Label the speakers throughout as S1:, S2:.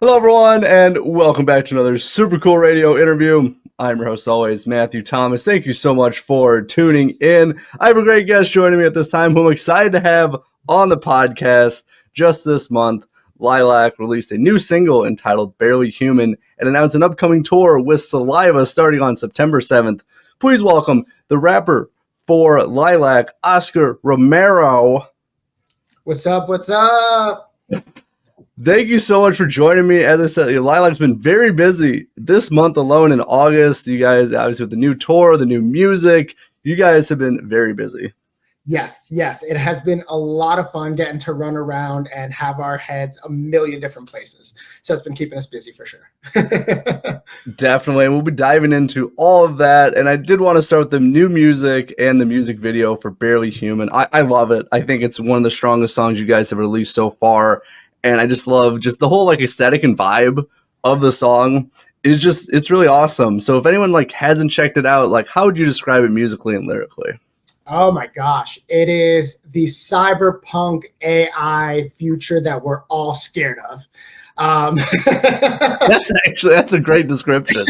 S1: Hello, everyone, and welcome back to another super cool radio interview. I'm your host, always, Matthew Thomas. Thank you so much for tuning in. I have a great guest joining me at this time who I'm excited to have on the podcast. Just this month, Lilac released a new single entitled Barely Human and announced an upcoming tour with Saliva starting on September 7th. Please welcome the rapper for Lilac, Oscar Romero.
S2: What's up? What's up?
S1: Thank you so much for joining me. As I said, Lilac's been very busy this month alone in August. You guys, obviously, with the new tour, the new music, you guys have been very busy.
S2: Yes. It has been a lot of fun getting to run around and have our heads a million different places. So it's been keeping us busy for sure.
S1: Definitely. We'll be diving into all of that. And I did want to start with the new music and the music video for Barely Human. I love it. I think it's one of the strongest songs you guys have released so far. And I just love just the whole aesthetic and vibe of the song it's really awesome. So if anyone hasn't checked it out, how would you describe it musically and lyrically?
S2: Oh my gosh. It is the cyberpunk AI future that we're all scared of.
S1: That's a great description.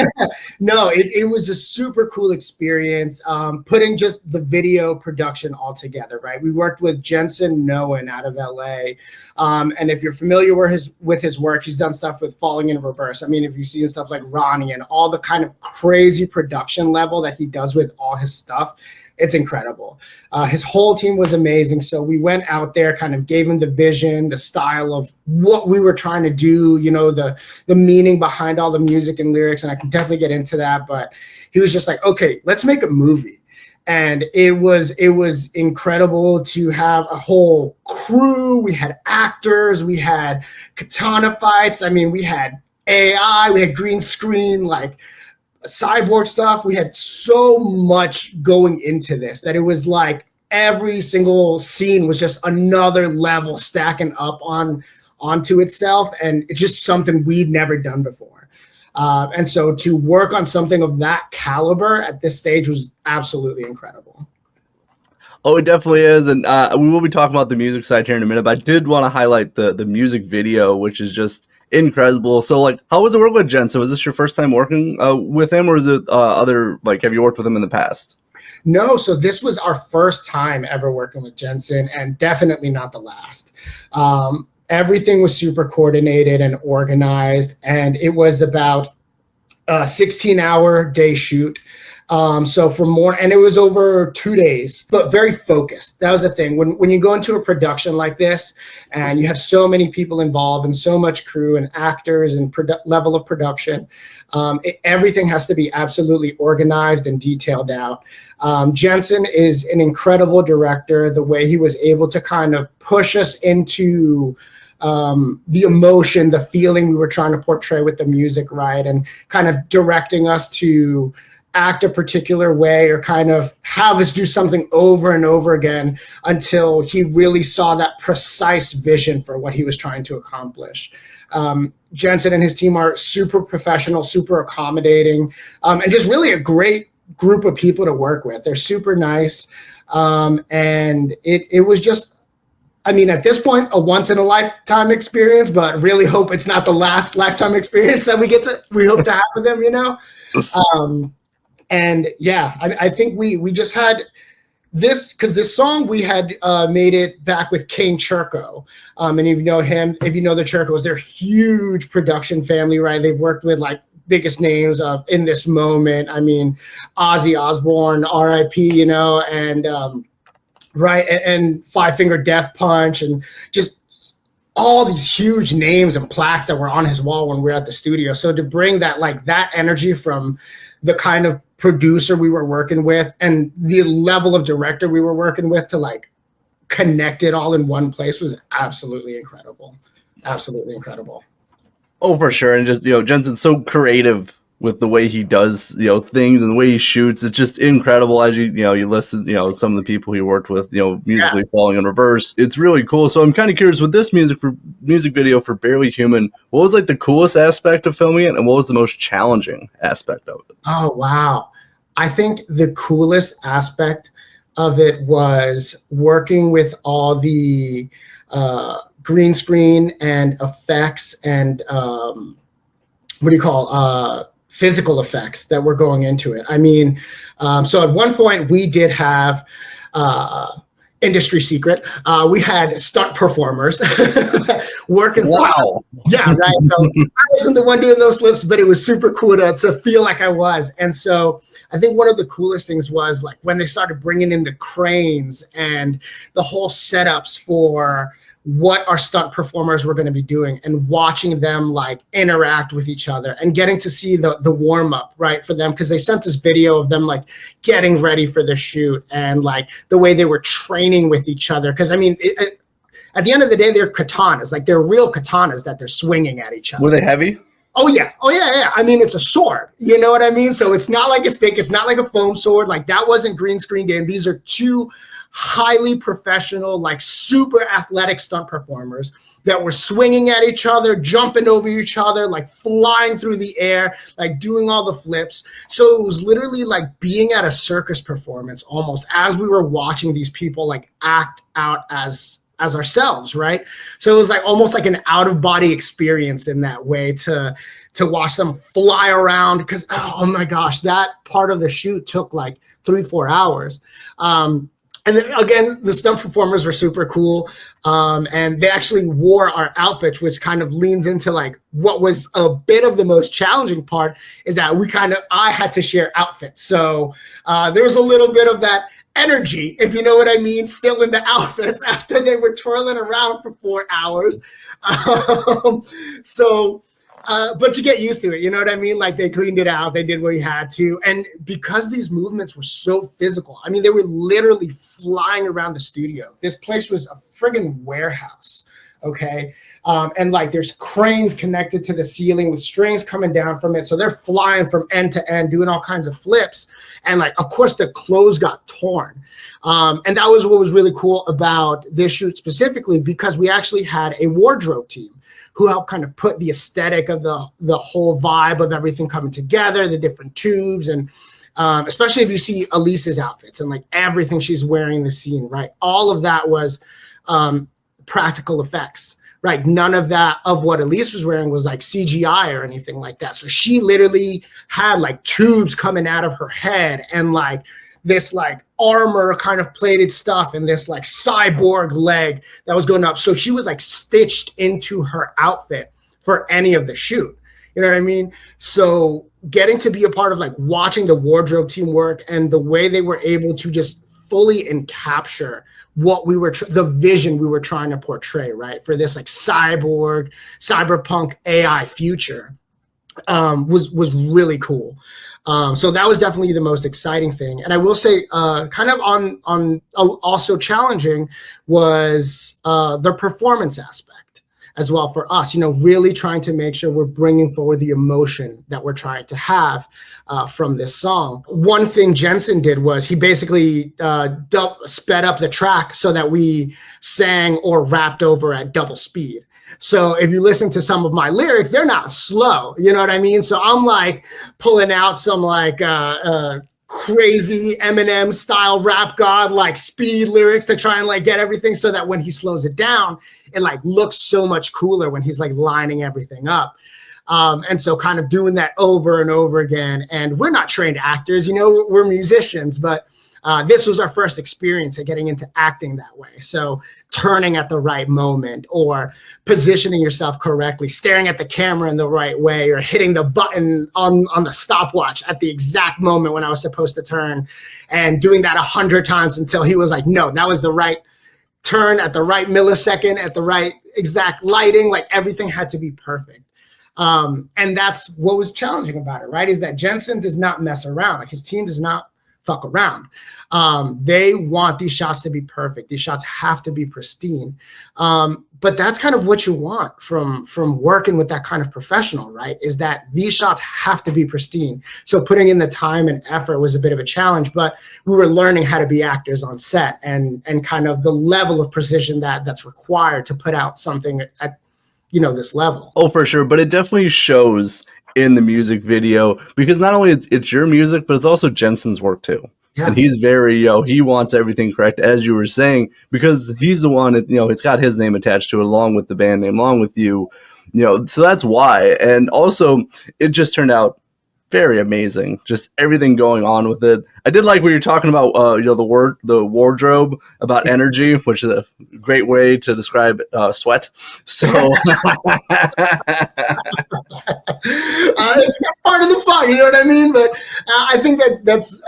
S2: No, it was a super cool experience, putting just the video production all together, right? We worked with Jensen Noen out of LA. And if you're familiar with his work, he's done stuff with Falling in Reverse. I mean, if you've seen stuff like Ronnie and all the kind of crazy production level that he does with all his stuff, it's incredible. His whole team was amazing. So we went out there, kind of gave him the vision, the style of what we were trying to do, the meaning behind all the music and lyrics. And I can definitely get into that. But he was just like, okay, let's make a movie. And it was incredible to have a whole crew. We had actors, we had katana fights. I mean, we had AI, we had green screen, cyborg stuff. We had so much going into this that it was like every single scene was just another level stacking up onto itself, and it's just something we'd never done before. And so to work on something of that caliber at this stage was absolutely incredible.
S1: Oh, it definitely is, and we will be talking about the music side here in a minute, but I did want to highlight the music video, which is just incredible. So, how was it working with Jensen? Was this your first time working with him, or is it have you worked with him in the past?
S2: No, so this was our first time ever working with Jensen, and definitely not the last. Everything was super coordinated and organized, and it was about a 16-hour day shoot. And it was over 2 days, but very focused. That was the thing. When you go into a production like this and you have so many people involved and so much crew and actors and level of production, everything has to be absolutely organized and detailed out. Jensen is an incredible director. The way he was able to kind of push us into the emotion, the feeling we were trying to portray with the music, right? And kind of directing us to act a particular way or kind of have us do something over and over again until he really saw that precise vision for what he was trying to accomplish. Jensen and his team are super professional, super accommodating, and just really a great group of people to work with. They're super nice. And it was just, at this point, a once in a lifetime experience, but really hope it's not the last lifetime experience that we hope to have with him, And yeah, I think we just had this, because this song we had made it back with Kane Churko. And if you know him, if you know the Churkos, they're a huge production family, right? They've worked with biggest names in this moment. Ozzy Osbourne, R.I.P., and right, and Five Finger Death Punch, and just all these huge names and plaques that were on his wall when we were at the studio. So to bring that that energy from the kind of producer we were working with and the level of director we were working with to connect it all in one place was absolutely incredible. Absolutely incredible.
S1: Oh, for sure. And just, Jensen's so creative with the way he does, things and the way he shoots. It's just incredible. As you listed, some of the people he worked with, musically Falling in Reverse. It's really cool. So I'm kind of curious with this music video for Barely Human, what was the coolest aspect of filming it and what was the most challenging aspect of it?
S2: Oh, wow. I think the coolest aspect of it was working with all the green screen and effects and physical effects that were going into it. I mean, so at one point we did have industry secret. We had stunt performers working.
S1: Wow.
S2: Yeah, right. So I wasn't the one doing those flips, but it was super cool to feel like I was. And so I think one of the coolest things was like when they started bringing in the cranes and the whole setups for what our stunt performers were going to be doing and watching them like interact with each other and getting to see the warm up, right, for them, because they sent this video of them like getting ready for the shoot and like the way they were training with each other. Because I mean, at the end of the day, they're katanas, like they're real katanas that they're swinging at each other.
S1: Were they heavy?
S2: Oh yeah. I mean, it's a sword. You know what I mean? So it's not like a stick. It's not like a foam sword. Like that wasn't green screened in. These are two highly professional, like super athletic stunt performers that were swinging at each other, jumping over each other, like flying through the air, like doing all the flips. So it was literally like being at a circus performance almost as we were watching these people like act out as ourselves, right? So it was like almost like an out of body experience in that way to watch them fly around, because oh my gosh, that part of the shoot took like 3-4 hours. And then again, the stunt performers were super cool. And they actually wore our outfits, which kind of leans into like what was a bit of the most challenging part is that I had to share outfits. So there was a little bit of that energy, if you know what I mean, still in the outfits after they were twirling around for 4 hours. But you get used to it, you know what I mean? Like they cleaned it out, they did what he had to. And because these movements were so physical, I mean, they were literally flying around the studio. This place was a friggin' warehouse, okay? And like there's cranes connected to the ceiling with strings coming down from it. So they're flying from end to end, doing all kinds of flips. And like, of course, the clothes got torn. And that was what was really cool about this shoot specifically, because we actually had a wardrobe team who helped kind of put the aesthetic of the whole vibe of everything coming together, the different tubes, and especially if you see Alyse's outfits and like everything she's wearing in the scene, right? All of that was practical effects, right? None of that of what Alyse was wearing was like CGI or anything like that. So she literally had like tubes coming out of her head and like this like armor kind of plated stuff and this like cyborg leg that was going up. So she was like stitched into her outfit for any of the shoot. You know what I mean? So getting to be a part of like watching the wardrobe team work and the way they were able to just fully capture what we were, the vision we were trying to portray, right? For this like cyberpunk AI future was really cool. So that was definitely the most exciting thing. And I will say kind of on also challenging was the performance aspect as well for us, you know, really trying to make sure we're bringing forward the emotion that we're trying to have from this song. One thing Jensen did was he basically sped up the track so that we sang or rapped over at double speed. So if you listen to some of my lyrics, they're not slow, you know what I mean? So I'm like pulling out some like crazy Eminem style rap god like speed lyrics to try and like get everything so that when he slows it down, it like looks so much cooler when he's like lining everything up. And so kind of doing that over and over again. And we're not trained actors, you know, we're musicians, but this was our first experience at getting into acting that way. So turning at the right moment or positioning yourself correctly, staring at the camera in the right way, or hitting the button on the stopwatch at the exact moment when I was supposed to turn, and doing that 100 times until he was like, no, that was the right turn at the right millisecond, at the right exact lighting, like everything had to be perfect. And that's what was challenging about it, right? Is that Jensen does not mess around. Like his team does not fuck around. They want these shots to be perfect. These shots have to be pristine. But that's kind of what you want from working with that kind of professional, right? Is that these shots have to be pristine. So putting in the time and effort was a bit of a challenge, but we were learning how to be actors on set and kind of the level of precision that's required to put out something at, you know, this level.
S1: Oh, for sure. But it definitely shows in the music video, because not only it's your music, but it's also Jensen's work too.
S2: Yeah.
S1: And he's very, he wants everything correct, as you were saying, because he's the one that, it's got his name attached to it, along with the band name, along with you, so that's why. And also, it just turned out very amazing. Just everything going on with it. I did like what you're talking about, the wardrobe, about energy, which is a great way to describe sweat. So
S2: it's part of the fun, you know what I mean? But I think that's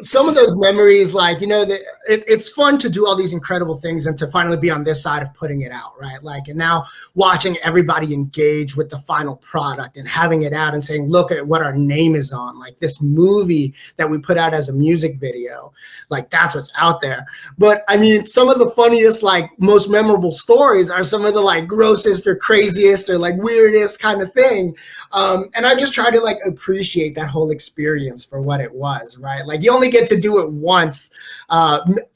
S2: some of those memories, like, it's fun to do all these incredible things and to finally be on this side of putting it out, right? Like, and now watching everybody engage with the final product and having it out and saying, look at what our name is on, like this movie that we put out as a music video, like that's what's out there. But I mean, some of the funniest, like most memorable stories are some of the like grossest or craziest or like weirdest kind of thing. And I just try to like appreciate that whole experience for what it was, right? Like, you only get to do it once,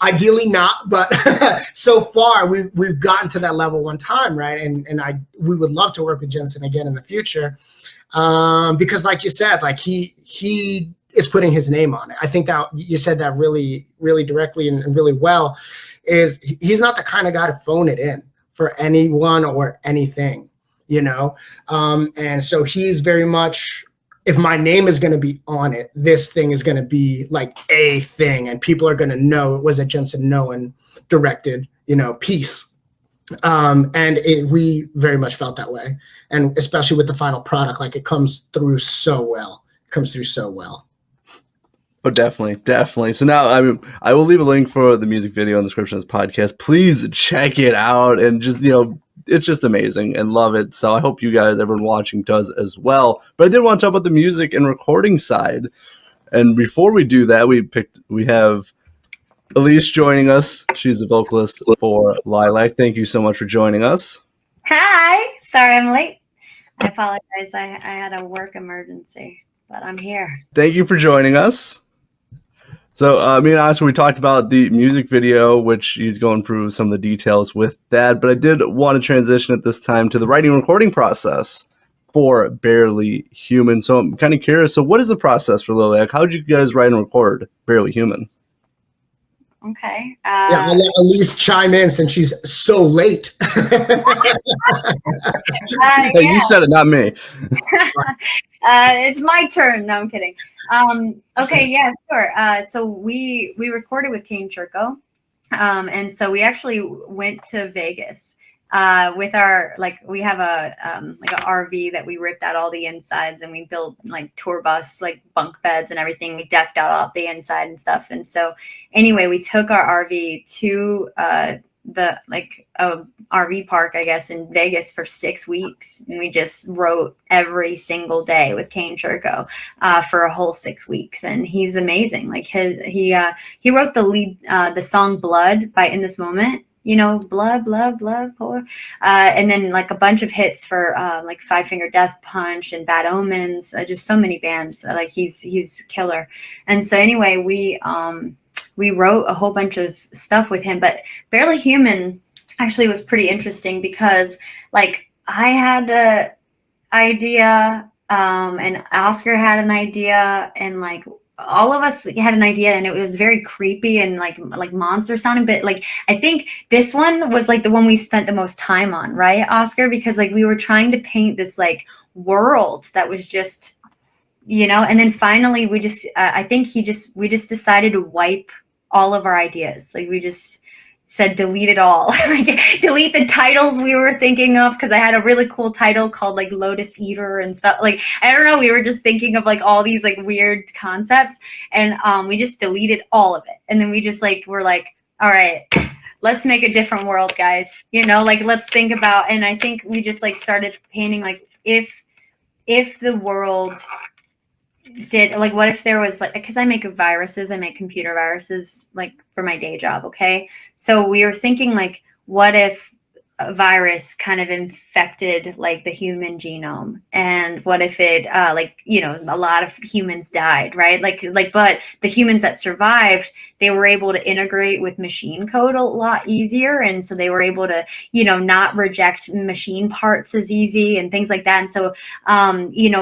S2: ideally not, but so far we've gotten to that level one time, right? And we would love to work with Jensen again in the future, because like you said, like he is putting his name on it. I think that you said that really, really directly and really well. Is he's not the kind of guy to phone it in for anyone or anything, and so he's very much, if my name is going to be on it, this thing is going to be like a thing, and people are going to know it was a Jensen Noen directed, piece. We very much felt that way, and especially with the final product, like it comes through so well.
S1: Oh, definitely. So now, I will leave a link for the music video in the description of this podcast. Please check it out, and just, it's just amazing and love it. So I hope you guys, everyone watching, does as well. But I did want to talk about the music and recording side. And before we do that, we have Alyse joining us. She's the vocalist for Lilac. Thank you so much for joining us.
S3: Hi. Sorry I'm late. I apologize. I had a work emergency, but I'm here.
S1: Thank you for joining us. So me and Oscar, we talked about the music video, which he's going through some of the details with that. But I did want to transition at this time to the writing and recording process for Barely Human. So I'm kind of curious. So what is the process for Lilac? How did you guys write and record Barely Human?
S3: Okay.
S2: I'll let Alyse chime in since she's so late.
S1: Hey, you said it, not me.
S3: It's my turn. No, I'm kidding. Okay, yeah, sure. So we recorded with Kane Churko, and so we actually went to Vegas with our, like, we have a like an RV that we ripped out all the insides, and we built like tour bus, like bunk beds and everything. We decked out all the inside and stuff. And so anyway, we took our RV to the RV park, I guess, in Vegas for 6 weeks, and we just wrote every single day with Kane Churko for a whole 6 weeks. And he's amazing. Like he wrote the lead, the song "Blood" by In This Moment. Blood, pour. And then like a bunch of hits for like Five Finger Death Punch and Bad Omens, just so many bands. Like he's killer. And so anyway, we wrote a whole bunch of stuff with him, but Barely Human actually was pretty interesting because like I had an idea, and Oscar had an idea, and like all of us had an idea, and it was very creepy and like monster sounding. But like I think this one was like the one we spent the most time on, right, Oscar? Because like we were trying to paint this like world that was just, and then finally we just I think we just decided to wipe all of our ideas. Like we just said delete it all. Like delete the titles we were thinking of, because I had a really cool title called like Lotus Eater and stuff. Like I don't know, we were just thinking of like all these like weird concepts, and we just deleted all of it. And then we just like were like, all right, let's make a different world, guys. Like let's think about. And I think we just like started painting like if the world did, like, what if there was like, because I make computer viruses like for my day job. Okay, so we were thinking like, what if a virus kind of infected like the human genome, and what if it a lot of humans died, right? But the humans that survived, they were able to integrate with machine code a lot easier, and so they were able to not reject machine parts as easy and things like that. And so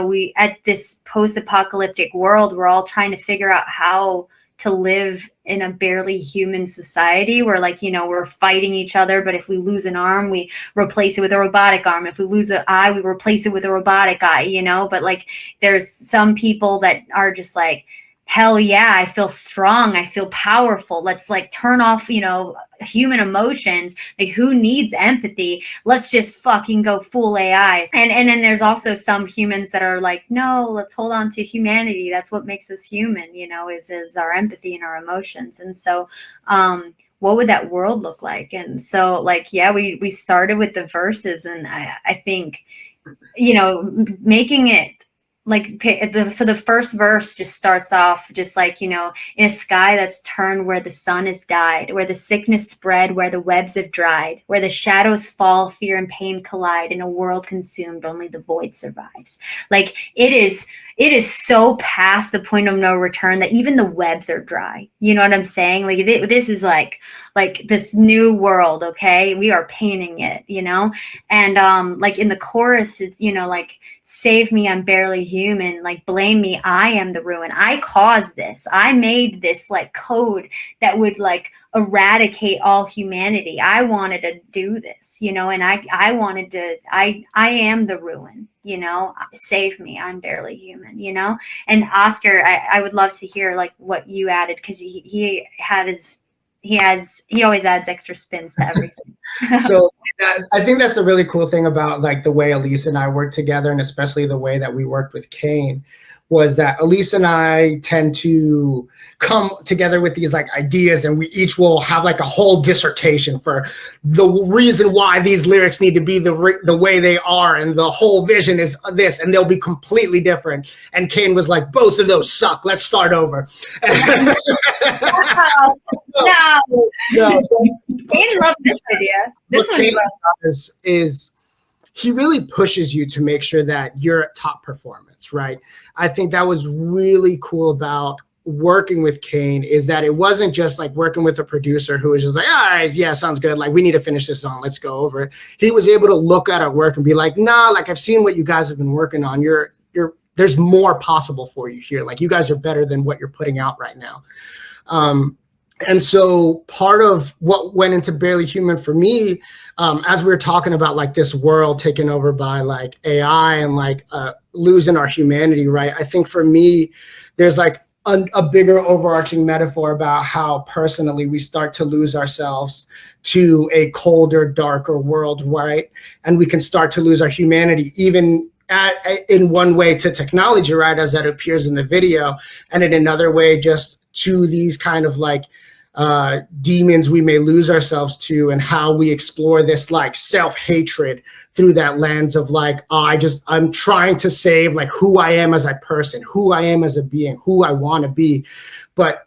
S3: we, at this post-apocalyptic world, we're all trying to figure out how to live in a barely human society where, like, you know, we're fighting each other, but if we lose an arm, we replace it with a robotic arm. If we lose an eye, we replace it with a robotic eye, you know. But like, there's some people that are just like, hell yeah, I feel strong, I feel powerful, let's like turn off, you know, human emotions. Like, who needs empathy? Let's just fucking go full AI. And then there's also some humans that are like, no, let's hold on to humanity. That's what makes us human, you know, is our empathy and our emotions. And so what would that world look like? And so, like, yeah, we started with the verses, and I think, you know, making it like, so the first verse just starts off just like, you know, in a sky that's turned where the sun has died, where the sickness spread, where the webs have dried, where the shadows fall, fear and pain collide, in a world consumed, only the void survives. Like, it is so past the point of no return that even the webs are dry. You know what I'm saying? Like, this is like this new world. Okay. We are painting it, you know? And like in the chorus, it's, you know, like, save me, I'm barely human. Like, blame me, I am the ruin. I caused this. I made this like code that would like eradicate all humanity. I wanted to do this, you know, and I wanted to, I am the ruin, you know, save me, I'm barely human, you know. And Oscar, I would love to hear like what you added, because he always adds extra spins to everything.
S2: So I think that's a really cool thing about like the way Alyse and I work together, and especially the way that we worked with Kane, was that Alyse and I tend to come together with these like ideas, and we each will have like a whole dissertation for the reason why these lyrics need to be the way they are, and the whole vision is this, and they'll be completely different. And Kane was like, both of those suck, let's start over. No.
S3: Kane loved this idea. This one
S2: is he really pushes you to make sure that you're at top performance, right? I think that was really cool about working with Kane, is that it wasn't just like working with a producer who was just like, all right, yeah, sounds good. Like, we need to finish this song. Let's go over it. He was able to look at our work and be like, nah, like, I've seen what you guys have been working on. There's more possible for you here. Like, you guys are better than what you're putting out right now. And so part of what went into Barely Human for me, as we were talking about like this world taken over by like AI and like losing our humanity, right? I think for me, there's like a bigger overarching metaphor about how personally we start to lose ourselves to a colder, darker world, right? And we can start to lose our humanity, even in one way to technology, right, as that appears in the video, and in another way just to these kind of like demons we may lose ourselves to, and how we explore this like self-hatred through that lens of like, I'm trying to save like who I am as a person, who I am as a being, who I want to be, but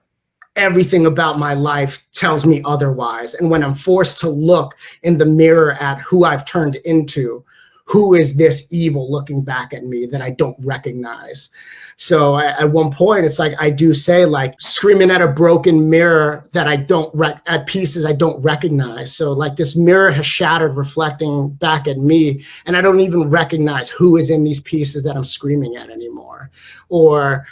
S2: everything about my life tells me otherwise. And when I'm forced to look in the mirror at who I've turned into, who is this evil looking back at me that I don't recognize? So at one point, it's like I do say, like, screaming at a broken mirror that I don't at pieces I don't recognize. So like this mirror has shattered, reflecting back at me, and I don't even recognize who is in these pieces that I'm screaming at anymore. Or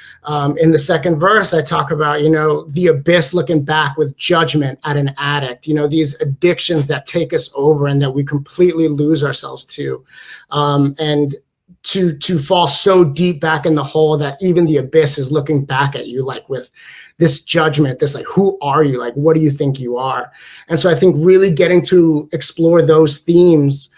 S2: in the second verse, I talk about, you know, the abyss looking back with judgment at an addict, you know, these addictions that take us over and that we completely lose ourselves to. And to fall so deep back in the hole that even the abyss is looking back at you, like with this judgment, this like, who are you? Like, what do you think you are? And so I think really getting to explore those themes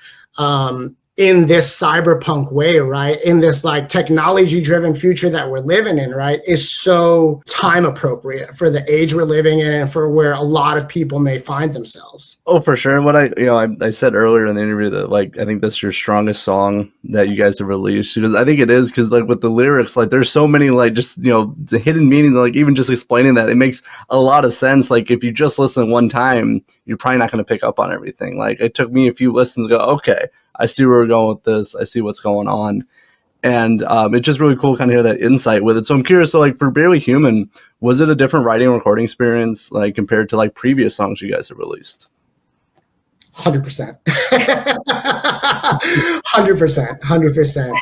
S2: in this cyberpunk way, right, in this like technology-driven future that we're living in, right, is so time appropriate for the age we're living in and for where a lot of people may find themselves.
S1: Oh, for sure. What I said earlier in the interview that like I think that's your strongest song that you guys have released, because I think it is, because like with the lyrics, like there's so many like just, you know, the hidden meanings, like even just explaining that, it makes a lot of sense. Like if you just listen one time, you're probably not going to pick up on everything. Like it took me a few listens to go, okay, I see where we're going with this. I see what's going on. And it's just really cool kind of hear that insight with it. So I'm curious, so like for Barely Human, was it a different writing and recording experience like compared to like previous songs you guys have released?
S2: 100%. 100%.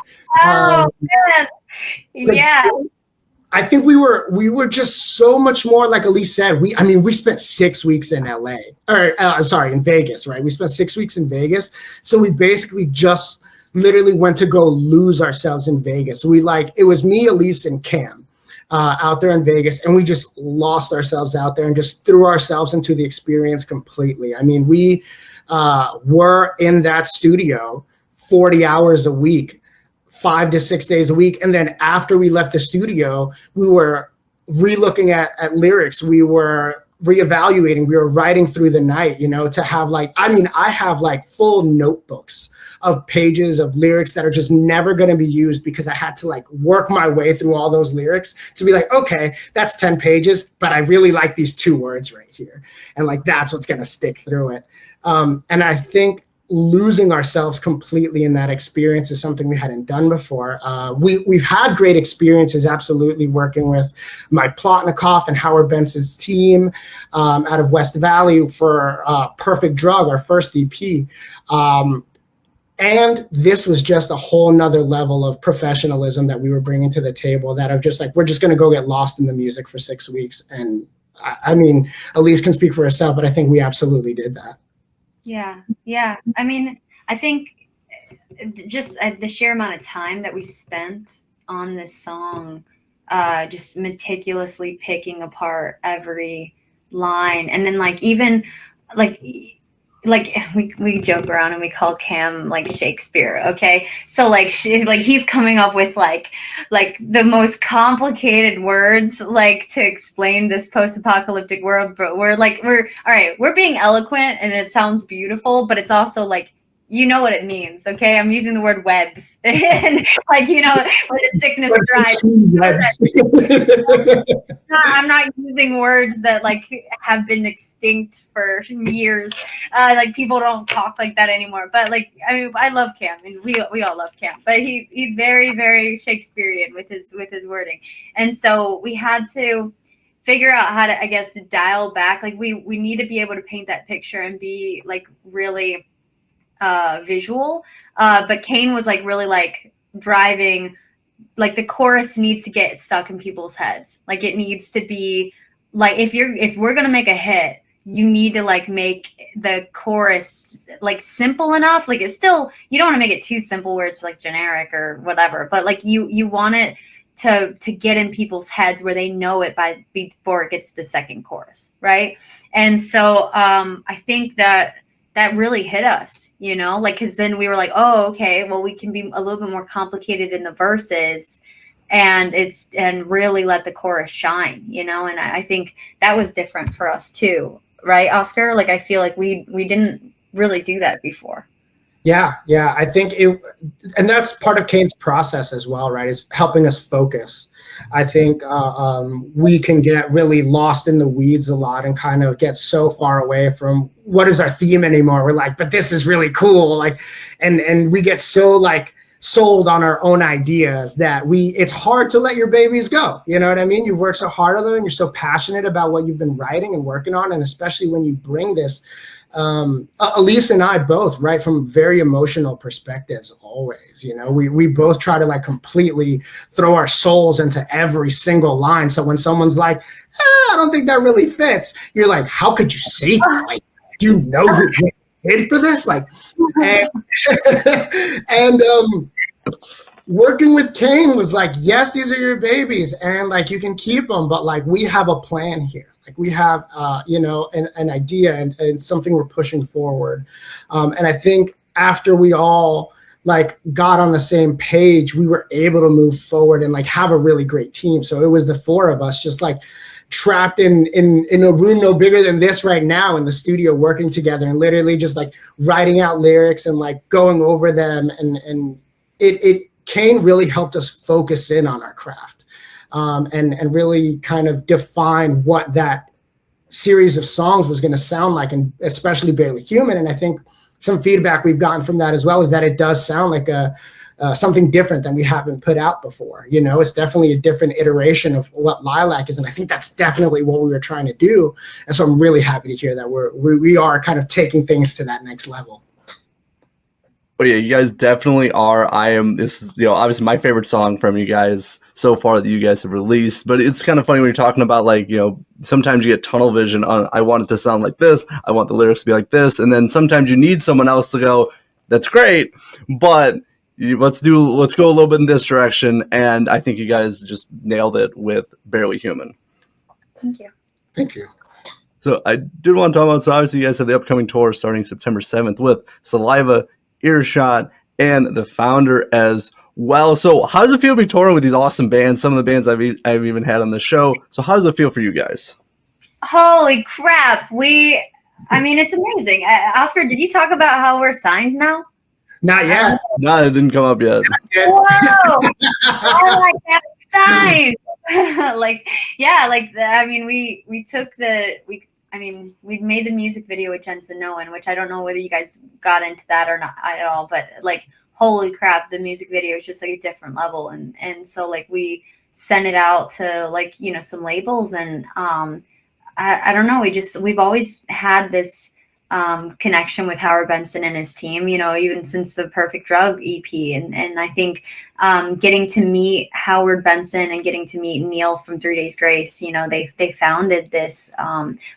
S3: Oh, man. Yeah.
S2: I think we were just so much more, like Alyse said. We spent 6 weeks in LA, or I'm sorry, in Vegas, right? We spent 6 weeks in Vegas, so we basically just literally went to go lose ourselves in Vegas. It was me, Alyse, and Cam out there in Vegas, and we just lost ourselves out there and just threw ourselves into the experience completely. I mean, we were in that studio 40 hours a week, 5 to 6 days a week. And then after we left the studio, we were re-looking at lyrics. We were reevaluating. We were writing through the night, to have I have full notebooks of pages of lyrics that are just never going to be used because I had to work my way through all those lyrics to be okay, that's 10 pages, but I really like these 2 words right here. And that's what's going to stick through it. And I think losing ourselves completely in that experience is something we hadn't done before. We've had great experiences, absolutely, working with Mike Plotnikoff and Howard Benson's team out of West Valley for Perfect Drug, our first EP. And this was just a whole nother level of professionalism that we were bringing to the table, that of just we're just going to go get lost in the music for 6 weeks. And I mean, Alyse can speak for herself, but I think we absolutely did that.
S3: Yeah. I mean, I think just the sheer amount of time that we spent on this song, just meticulously picking apart every line. And then even we joke around and we call Cam Shakespeare. Okay. So he's coming up with the most complicated words to explain this post-apocalyptic world. But we're all right, we're being eloquent and it sounds beautiful, but it's also you know what it means, okay? I'm using the word webs. And when the sickness drives. I'm not using words that have been extinct for years. People don't talk like that anymore. But I love Cam, and we all love Cam. But he's very, very Shakespearean with his wording. And so we had to figure out how to, I guess, dial back. We need to be able to paint that picture and be really visual, but Kane was really driving, the chorus needs to get stuck in people's heads. It needs to be if we're gonna make a hit, you need to make the chorus simple enough. It's still, you don't want to make it too simple where it's generic or whatever, but you want it to get in people's heads where they know it before it gets to the second chorus, right? And so I think that really hit us, because then we were oh, okay, well, we can be a little bit more complicated in the verses and really let the chorus shine, and I think that was different for us too, right, Oscar? I feel we didn't really do that before.
S2: Yeah, I think and that's part of Kane's process as well, right, is helping us focus. I think we can get really lost in the weeds a lot and kind of get so far away from what is our theme anymore. We're but this is really cool. And we get so sold on our own ideas that it's hard to let your babies go. You know what I mean? You've worked so hard on them and you're so passionate about what you've been writing and working on. And especially when you bring this, Alyse and I both write from very emotional perspectives always. We both try to completely throw our souls into every single line. So when someone's I don't think that really fits, you're how could you say that? Do you know who did for this? And working with Kane was yes, these are your babies and you can keep them, but we have a plan here. We have, an idea and something we're pushing forward. And I think after we all got on the same page, we were able to move forward and have a really great team. So it was the 4 of us just trapped in a room no bigger than this right now in the studio, working together and literally just writing out lyrics and going over them. And Kane really helped us focus in on our craft. And really kind of define what that series of songs was going to sound like, and especially Barely Human. And I think some feedback we've gotten from that as well is that it does sound like something different than we haven't put out before. It's definitely a different iteration of what Lilac is, and I think that's definitely what we were trying to do. And so I'm really happy to hear that we are kind of taking things to that next level.
S1: But yeah, you guys definitely are. This is, obviously my favorite song from you guys so far that you guys have released. But it's kind of funny when you're talking about, like, sometimes you get tunnel vision on, I want it to sound like this, I want the lyrics to be like this. And then sometimes you need someone else to go, that's great, but let's go a little bit in this direction. And I think you guys just nailed it with Barely Human.
S3: Thank you.
S2: Thank you.
S1: So I did want to talk about, so obviously you guys have the upcoming tour starting September 7th with Saliva, Earshot, and the Founder as well. So how does it feel to be touring with these awesome bands? Some of the bands I've even had on the show. So how does it feel for you guys?
S3: Holy crap. It's amazing. Oscar, did you talk about how we're signed now?
S2: Not yet.
S1: No, it didn't come up yet.
S3: Whoa! Oh my God, signed. We made the music video with Jensen Noen, which I don't know whether you guys got into that or not at all, but like, holy crap, the music video is just like a different level. And so like we sent it out to like, some labels, and I don't know, we've always had this connection with Howard Benson and his team, even since the Perfect Drug EP. And I think getting to meet Howard Benson and getting to meet Neil from 3 Days Grace, they founded this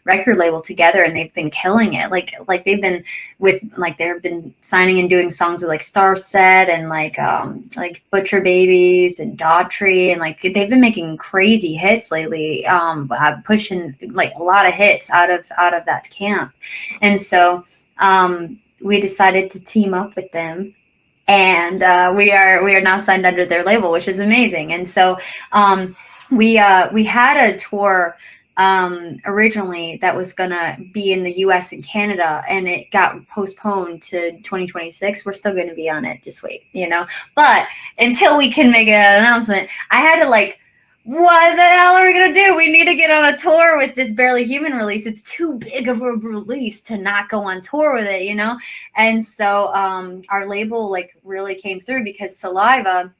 S3: record label together, and they've been killing it. Like they've been they've been signing and doing songs with like Starset and like Butcher Babies and Daughtry, and like they've been making crazy hits lately, pushing like a lot of hits out of that camp. And so we decided to team up with them, and we are now signed under their label, which is amazing. And so we had a tour originally that was gonna be in the US and Canada, and it got postponed to 2026. We're still gonna be on it, just wait, but until we can make an announcement, I had to what the hell are we going to do? We need to get on a tour with this Barely Human release. It's too big of a release to not go on tour with it, And so our label really came through, because Saliva,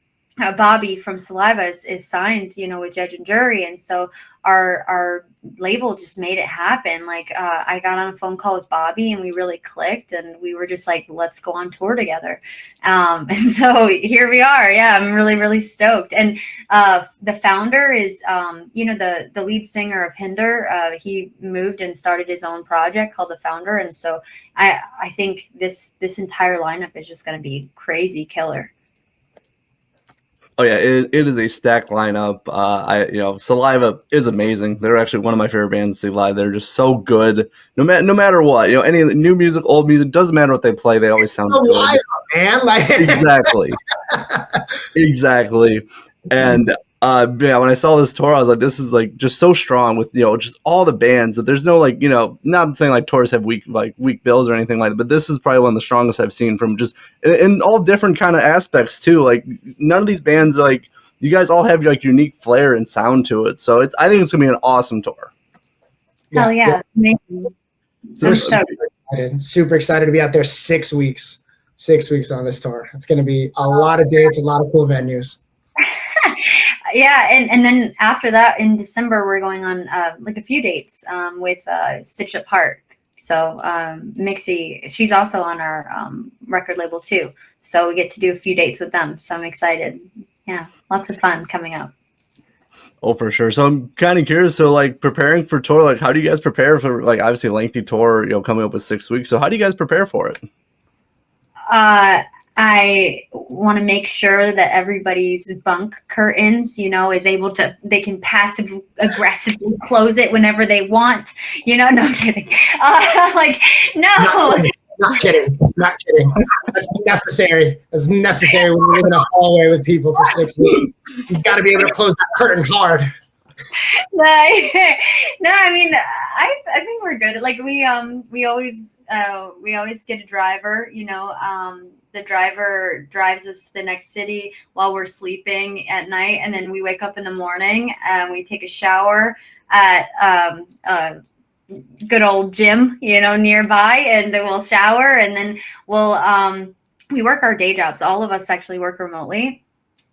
S3: Bobby from Saliva is signed, with Judge and Jury. And so our label just made it happen. I got on a phone call with Bobby, and we really clicked, and we were just like, let's go on tour together. And so here we are. Yeah, I'm really, really stoked. And the Founder is, the lead singer of Hinder. He moved and started his own project called The Founder. And so I think this entire lineup is just going to be crazy killer.
S1: Oh yeah, it is a stacked lineup. Saliva is amazing. They're actually one of my favorite bands to see live. They're just so good. No matter what, any new music, old music, doesn't matter what they play. They always sound good.
S2: Live, man.
S1: Exactly. And when I saw this tour, I was like, this is just so strong with just all the bands, that there's no not saying tours have weak bills or anything like that, but this is probably one of the strongest I've seen from just in all different kind of aspects too. None of these bands you guys all have unique flair and sound to it. So I think it's gonna be an awesome tour.
S3: Hell yeah.
S2: So we're super excited to be out there 6 weeks. 6 weeks on this tour. It's gonna be a lot of dates, a lot of cool venues.
S3: Yeah, and then after that, in December, we're going on a few dates with Stitched Up Heart. So Mixie, she's also on our record label too. So we get to do a few dates with them. So I'm excited. Yeah, lots of fun coming up.
S1: Oh, for sure. So I'm kind of curious. So preparing for tour, how do you guys prepare for obviously a lengthy tour, coming up with 6 weeks. So how do you guys prepare for it?
S3: I want to make sure that everybody's bunk curtains, is able to, they can passive aggressively close it whenever they want, no, I'm kidding. No.
S2: Not kidding. That's necessary. That's necessary when you're in a hallway with people for 6 weeks. You've got to be able to close that curtain hard.
S3: No, I think we're good. We always get a driver, the driver drives us to the next city while we're sleeping at night, and then we wake up in the morning and we take a shower at a good old gym, nearby, and then we'll shower, and then we'll we work our day jobs. All of us actually work remotely.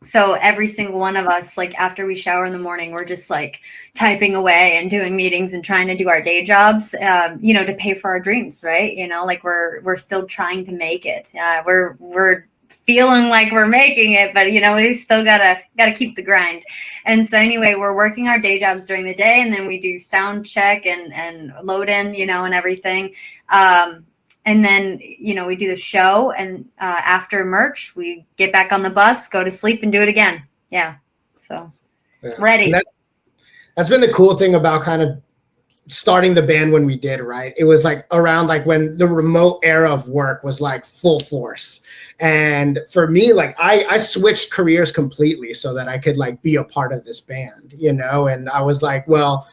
S3: So every single one of us, like after we shower in the morning, we're just like typing away and doing meetings and trying to do our day jobs, you know, to pay for our dreams, right? You know, like we're still trying to make it. We're feeling like we're making it, but you know, we still gotta keep the grind. And so anyway, we're working our day jobs during the day, and then we do sound check and load in, you know, and everything. And then, you know, we do the show, and after merch, we get back on the bus, go to sleep, and do it again. Yeah. So ready.
S2: That's been the cool thing about kind of starting the band when we did, right? It was like around like when the remote era of work was like full force. And for me, like I switched careers completely so that I could like be a part of this band, you know? And I was like, well,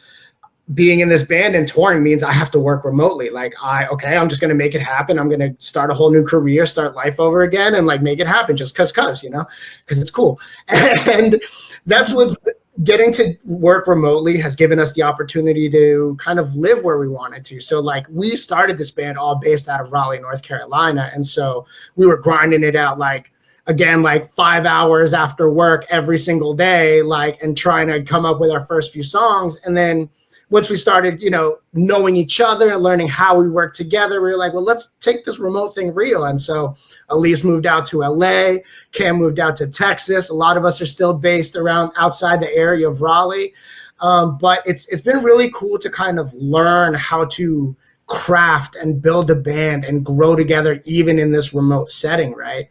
S2: being in this band and touring means I have to work remotely. Like I'm just going to make it happen. I'm going to start a whole new career, start life over again, and like make it happen just cause, you know, cause it's cool. And that's what's getting to work remotely has given us the opportunity to kind of live where we wanted to. So like we started this band all based out of Raleigh, North Carolina. And so we were grinding it out like, again, like 5 hours after work every single day, like, and trying to come up with our first few songs. And then once we started, you know, knowing each other and learning how we work together, we were like, well, let's take this remote thing real. And so Alyse moved out to LA, Cam moved out to Texas. A lot of us are still based around outside the area of Raleigh. But it's been really cool to kind of learn how to craft and build a band and grow together, even in this remote setting, right?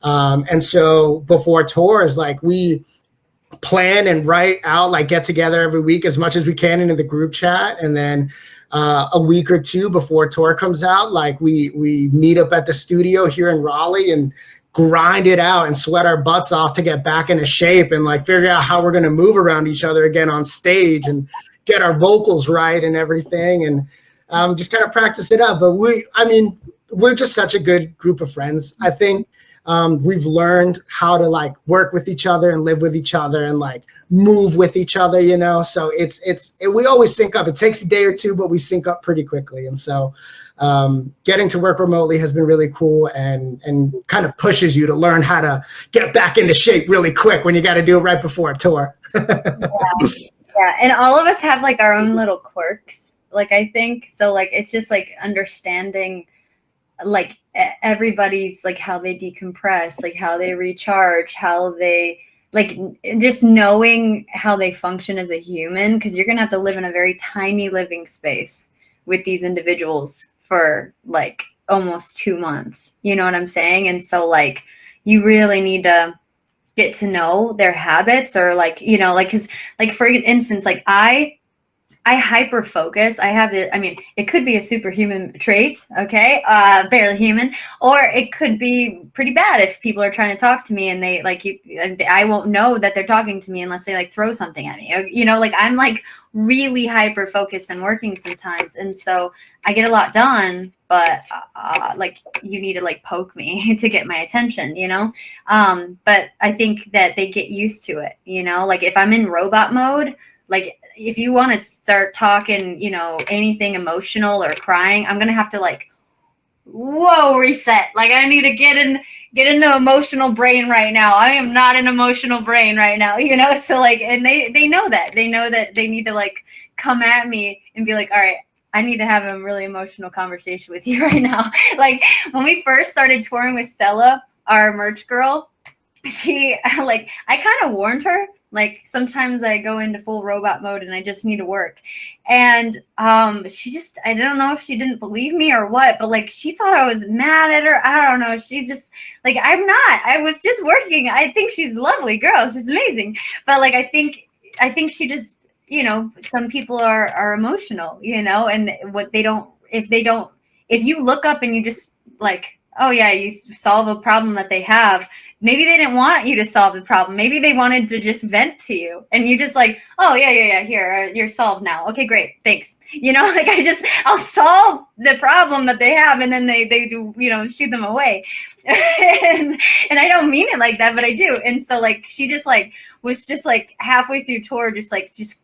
S2: And so before tours, like we plan and write out, like get together every week as much as we can into the group chat. And then a week or two before tour comes out, like we meet up at the studio here in Raleigh and grind it out and sweat our butts off to get back into shape and like figure out how we're going to move around each other again on stage and get our vocals right and everything. And just kind of practice it up. But we're just such a good group of friends. I think we've learned how to like work with each other and live with each other and like move with each other, you know? So we always sync up. It takes a day or two, but we sync up pretty quickly. And so getting to work remotely has been really cool and kind of pushes you to learn how to get back into shape really quick when you got to do it right before a tour.
S3: Yeah. And all of us have like our own little quirks. Like, I think so, like, it's just like understanding like everybody's like how they decompress, like how they recharge, how they like just knowing how they function as a human, because you're gonna have to live in a very tiny living space with these individuals for like almost 2 months, you know what I'm saying? And so like you really need to get to know their habits, or like, you know, like, because like for instance, like I hyper focus. I have it. I mean, it could be a superhuman trait, okay, barely human, or it could be pretty bad if people are trying to talk to me and they like, I won't know that they're talking to me unless they like throw something at me. You know, like I'm like really hyper focused and working sometimes, and so I get a lot done, but like you need to like poke me to get my attention, you know. But I think that they get used to it, you know. Like if I'm in robot mode, like if you want to start talking, you know, anything emotional or crying, I'm gonna have to like, whoa, reset. Like I need to get into emotional brain right now. I am not an emotional brain right now, you know. So like, and they know that they need to like come at me and be like, all right, I need to have a really emotional conversation with you right now. Like when we first started touring with Stella, our merch girl, she like, I kind of warned her. Like sometimes I go into full robot mode and I just need to work. And she just, I don't know if she didn't believe me or what, but like she thought I was mad at her. I don't know. She just like, I'm not. I was just working. I think she's a lovely girl. She's amazing. But like I think she just, you know, some people are emotional, you know, and if you look up and you just like, oh yeah, you solve a problem that they have. Maybe they didn't want you to solve the problem. Maybe they wanted to just vent to you, and you just like, oh yeah, here, you're solved now. Okay, great, thanks. You know, like I'll solve the problem that they have, and then they do, you know, shoot them away. and I don't mean it like that, but I do. And so like she just like was just like halfway through tour, just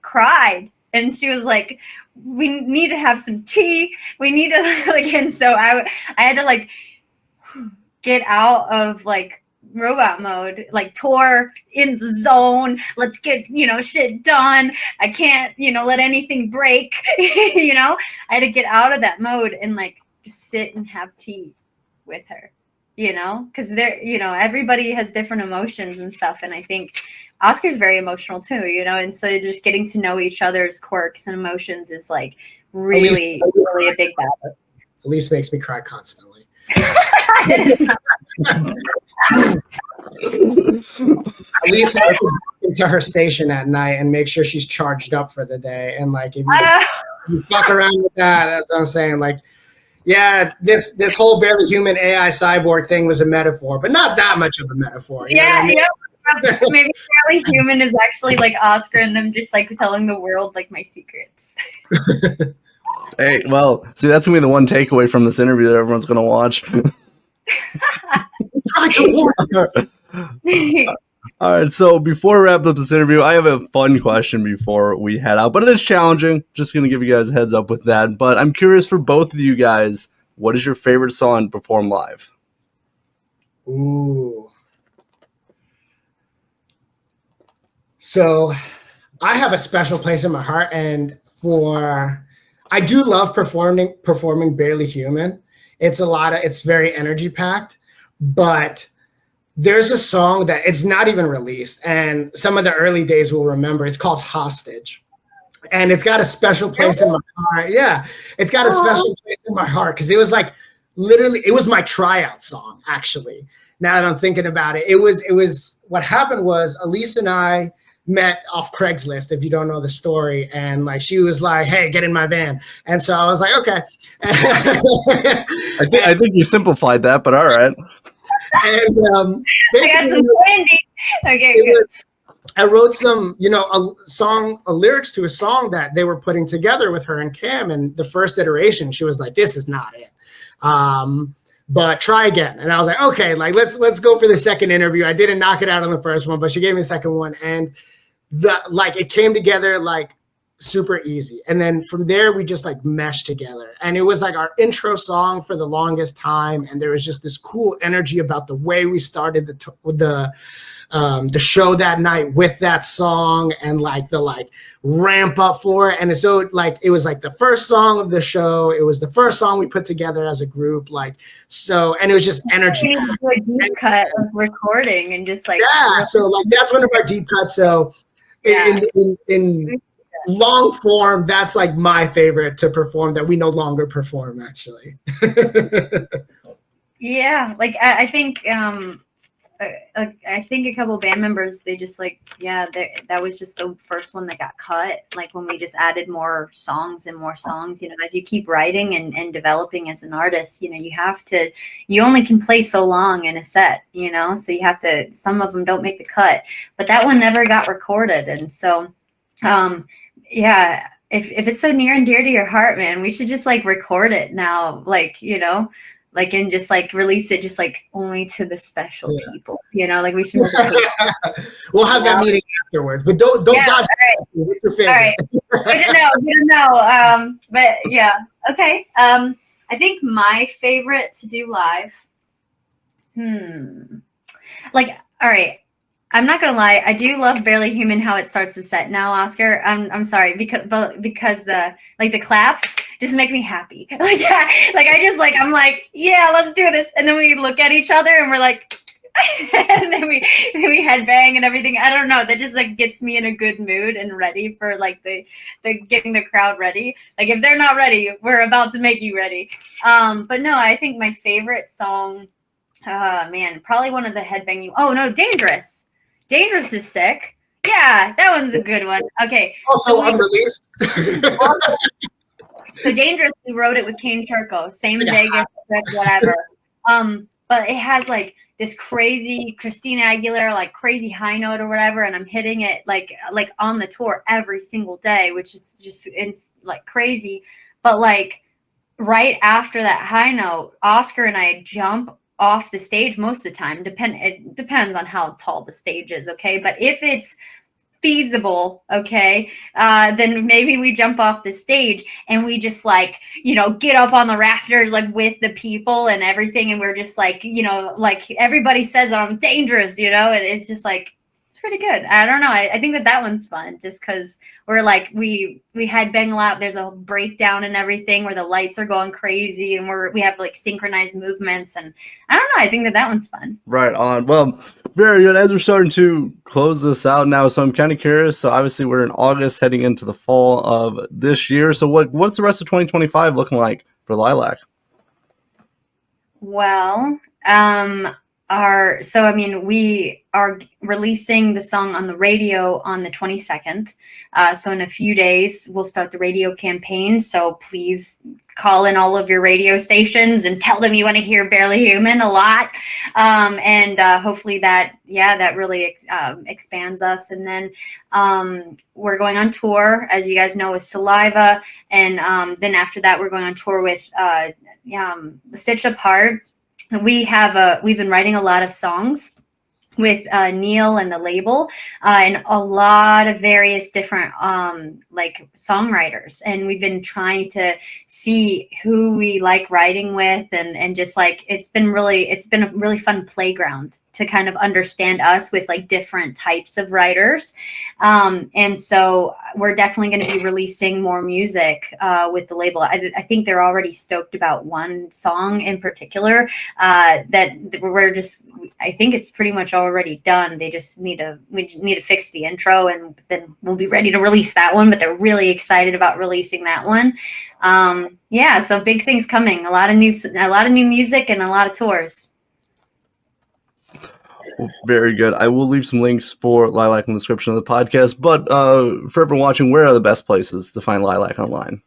S3: cried, and she was like, we need to have some tea. We need to like, and so I had to like get out of like robot mode, like tour in the zone. Let's get, shit done. I can't, let anything break. I had to get out of that mode and like just sit and have tea with her, because they're, everybody has different emotions and stuff. And I think Oscar's very emotional too, and so just getting to know each other's quirks and emotions is like really, really a big battle.
S2: Alyse makes me cry constantly.
S3: It is not.
S2: Alyse has to go into her station at night and make sure she's charged up for the day. And like, if you fuck around with that, that's what I'm saying. Like, yeah, this whole barely human AI cyborg thing was a metaphor, but not that much of a metaphor.
S3: Yeah, maybe barely human is actually like Oscar and them just like telling the world like my secrets.
S1: Hey, well, see, that's gonna be the one takeaway from this interview that everyone's gonna watch. All right, so before we wrap up this interview, I have a fun question before we head out, but it is challenging. Just gonna give you guys a heads up with that. But I'm curious for both of you guys, what is your favorite song to perform live?
S2: Ooh. So I have a special place in my heart, and I do love performing Barely Human. It's very energy packed, but there's a song that it's not even released, and some of the early days will remember. It's called Hostage, and it's got a special place in my heart. Yeah, it's got a special place in my heart because it was like literally, it was my tryout song actually. Now that I'm thinking about it, it was what happened was Alyse and I met off Craigslist, if you don't know the story, and like she was like, "Hey, get in my van," and so I was like, "Okay."
S1: I think you simplified that, but all right.
S2: And
S3: I got some candy. Okay,
S2: I wrote some, lyrics to a song that they were putting together with her and Cam, and the first iteration, she was like, "This is not it." But try again. And I was like, okay, like let's go for the second interview. I didn't knock it out on the first one, but she gave me a second one, and it came together like super easy. And then from there we just like meshed together, and it was like our intro song for the longest time. And there was just this cool energy about the way we started the show that night with that song, and like the ramp up for it. And so like it was like the first song of the show. It was the first song we put together as a group, and it was just energy.
S3: A deep cut of recording and just like
S2: so like that's one of our deep cuts. So in long form, that's like my favorite to perform that we no longer perform actually.
S3: Yeah, like I think I think a couple band members, they just that was just the first one that got cut. Like when we just added more songs, as you keep writing and developing as an artist, you only can play so long in a set, so you have to, some of them don't make the cut, but that one never got recorded. And so, if it's so near and dear to your heart, man, we should just record it now, and just release it just only to the special people, we should
S2: we'll have that meeting afterwards, but don't dodge. Right. What's your favorite?
S3: All right. We don't know. But yeah. Okay. I think my favorite to do live. All right. I'm not gonna lie, I do love Barely Human how it starts the set now, Oscar. I'm sorry, because the claps just make me happy. I'm like, yeah, let's do this. And then we look at each other and we're like, and then we headbang and everything. I don't know. That just gets me in a good mood and ready for the getting the crowd ready. If they're not ready, we're about to make you ready. But no, I think my favorite song, probably one of the headbanging. Oh no, Dangerous. Dangerous is sick. Yeah, that one's a good one. Okay.
S2: Also unreleased.
S3: So Dangerous, we wrote it with Kane Turco, same Vegas, whatever. But it has this crazy Christina Aguilera, crazy high note or whatever, and I'm hitting it like on the tour every single day, which is just it's crazy. But right after that high note, Oscar and I jump off the stage most of the time. It depends on how tall the stage is, okay? But if it's feasible, okay, then maybe we jump off the stage and we just like, get up on the rafters like with the people and everything, and we're just like, like everybody says that I'm dangerous, and it's just like, it's pretty good. I don't know. I think that one's fun just because we're like, we had Bengal out. There's a breakdown and everything where the lights are going crazy and we have like synchronized movements, and I don't know. I think that one's fun.
S1: Right on. Well, very good. As we're starting to close this out now, so I'm kind of curious. So obviously we're in August heading into the fall of this year. So what's the rest of 2025 looking like for Lilac?
S3: Well, we are releasing the song on the radio on the 22nd. So in a few days, we'll start the radio campaign. So please call in all of your radio stations and tell them you want to hear Barely Human a lot. And hopefully that really expands us. And then we're going on tour, as you guys know, with Saliva. And then after that, we're going on tour with Stitch Apart. We've been writing a lot of songs with Neil and the label, and a lot of various different like songwriters, and we've been trying to see who we like writing with, and just like it's been a really fun playground to kind of understand us with like different types of writers. And so we're definitely going to be releasing more music with the label. I think they're already stoked about one song in particular that I think it's pretty much already done. They just we need to fix the intro, and then we'll be ready to release that one, but they're really excited about releasing that one. So big things coming, a lot of new music and a lot of tours.
S1: Well, very good. I will leave some links for Lilac in the description of the podcast, but for everyone watching, where are the best places to find Lilac online?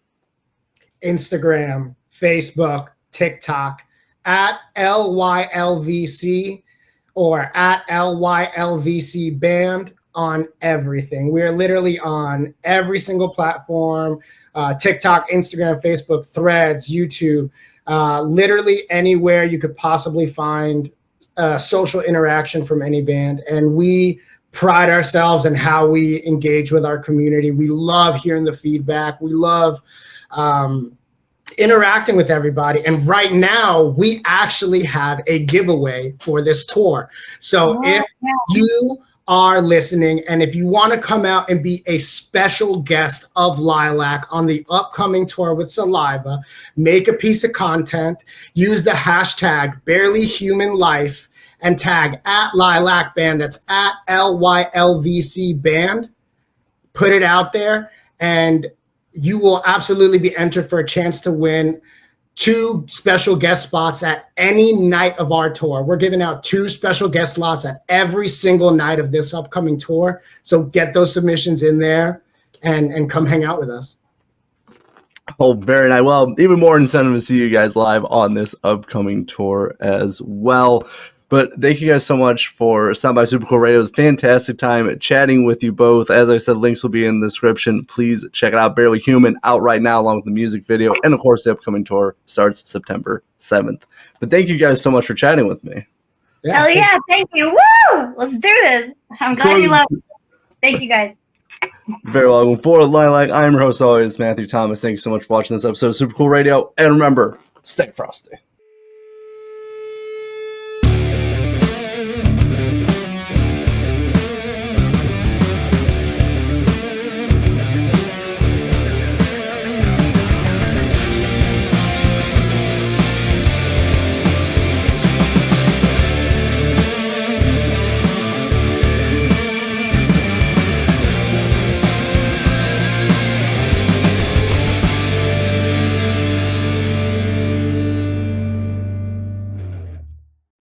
S2: Instagram, Facebook, TikTok, at LYLVC or at LYLVC band on everything. We're literally on every single platform, TikTok, Instagram, Facebook, Threads, YouTube, literally anywhere you could possibly find social interaction from any band. And we pride ourselves in how we engage with our community. We love hearing the feedback. We love interacting with everybody. And right now we actually have a giveaway for this tour. So if you are listening and if you want to come out and be a special guest of Lilac on the upcoming tour with Saliva, make a piece of content, use the hashtag #BarelyHumanLife and tag at Lilac Band. That's at LYLVC Band. Put it out there, and you will absolutely be entered for a chance to win 2 special guest spots at any night of our tour. We're giving out 2 special guest slots at every single night of this upcoming tour. So get those submissions in there and come hang out with us.
S1: Oh, very nice. Well, even more incentive to see you guys live on this upcoming tour as well. But thank you guys so much for stopping by Super Cool Radio. It was a fantastic time chatting with you both. As I said, links will be in the description. Please check it out. Barely Human out right now along with the music video. And, of course, the upcoming tour starts September 7th. But thank you guys so much for chatting with me.
S3: Yeah, hell yeah. Thank you. Woo! Let's do this. I'm glad you love it. Thank you, guys.
S1: Very well. For Lilac, I'm your host always, Matthew Thomas. Thank you so much for watching this episode of Super Cool Radio. And remember, stay frosty.